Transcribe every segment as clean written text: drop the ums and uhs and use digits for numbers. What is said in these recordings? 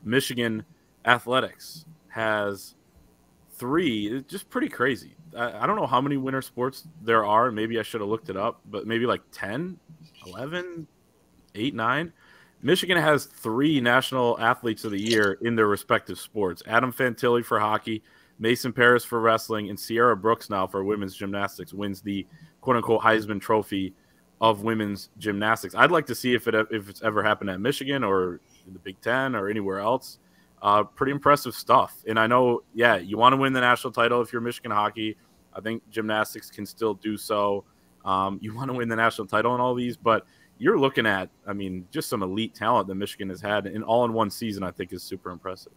Michigan athletics has three. It's just pretty crazy. I don't know how many winter sports there are. Maybe I should have looked it up, but maybe like 10, 11, 8, 9. Michigan has three national athletes of the year in their respective sports. Adam Fantilli for hockey, Mason Parris for wrestling, and Sierra Brooks now for women's gymnastics wins the quote-unquote Heisman Trophy of women's gymnastics. I'd like to see if it's ever happened at Michigan or in the Big Ten or anywhere else. Pretty impressive stuff. And I know, you want to win the national title if you're Michigan hockey. I think gymnastics can still do so. You want to win the national title in all these, but you're looking at, just some elite talent that Michigan has had in one season, I think is super impressive.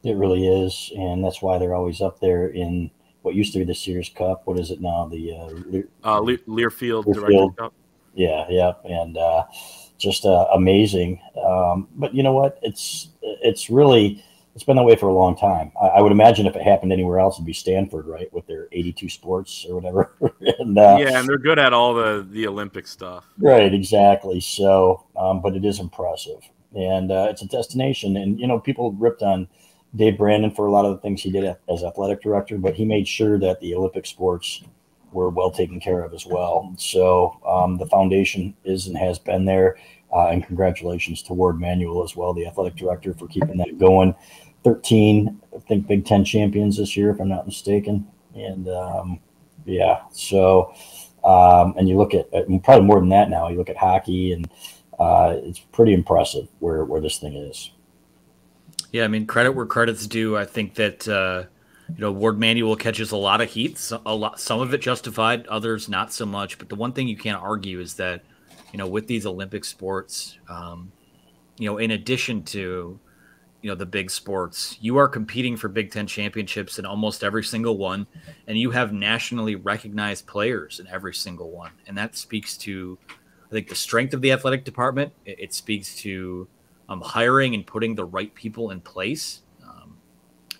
It really is. And that's why they're always up there in what used to be the Sears Cup. What is it now? The Learfield Director Cup. Yeah. And just amazing. But you know what? It's been that way for a long time. I would imagine if it happened anywhere else, it'd be Stanford, right, with their 82 sports or whatever. And they're good at all the Olympic stuff. Right, exactly. So, but it is impressive, and it's a destination. And people ripped on Dave Brandon for a lot of the things he did as athletic director, but he made sure that the Olympic sports were well taken care of as well. So the foundation is and has been there. And congratulations to Ward Manuel as well, the athletic director, for keeping that going. 13, I think, Big Ten champions this year, if I'm not mistaken. And so and you look at probably more than that now. You look at hockey, and it's pretty impressive where this thing is. Yeah, credit where credit's due. I think that Ward Manuel catches a lot of heat, some of it justified, others not so much. But the one thing you can't argue is that with these Olympic sports, in addition to the big sports, you are competing for Big Ten championships in almost every single one, and you have nationally recognized players in every single one. And that speaks to, I think, the strength of the athletic department. It speaks to hiring and putting the right people in place.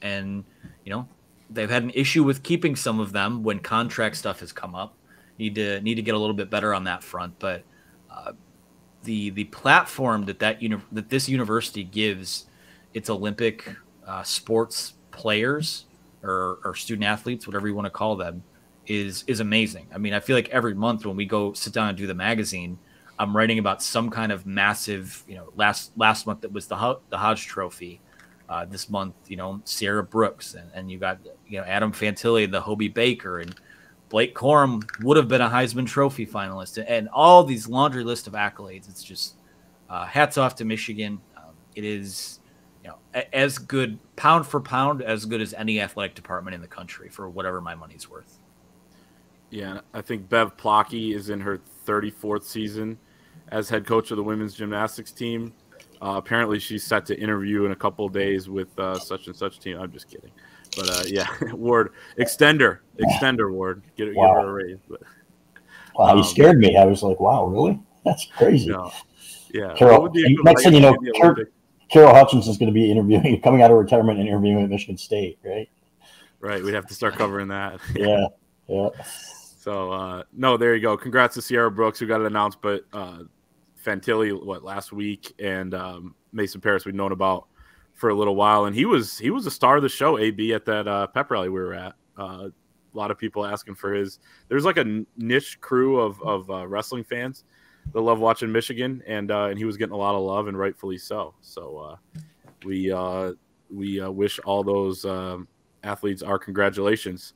And they've had an issue with keeping some of them when contract stuff has come up. Need to get a little bit better on that front. But the platform that this university gives its Olympic sports players or student athletes, whatever you want to call them, is amazing. I feel like every month when we go sit down and do the magazine, I'm writing about some kind of massive, last month it was the Hodge Trophy. This month, Sierra Brooks, and you got, Adam Fantilli, the Hobie Baker, and Blake Corum would have been a Heisman Trophy finalist, and all these laundry list of accolades. It's just hats off to Michigan. It is, as good, pound for pound, as good as any athletic department in the country for whatever my money's worth. Yeah, I think Bev Plotke is in her 34th season as head coach of the women's gymnastics team. Apparently, she's set to interview in a couple of days with such and such team. I'm just kidding. But, Ward, extender, Ward. Get her a raise. But, wow, you scared me. I was like, wow, really? That's crazy. No. Yeah. Carol, next thing you know, Carol Hutchinson's going to be coming out of retirement and interviewing at Michigan State, right? Right. We'd have to start covering that. Yeah. So, no, there you go. Congrats to Sierra Brooks, who got it announced, but Fantilli, last week, and Mason Parris we'd known about for a little while, and he was a star of the show, AB, at that pep rally we were at. A lot of people asking for his. There's like a niche crew of wrestling fans that love watching Michigan, and he was getting a lot of love, and rightfully so. So we wish all those athletes our congratulations.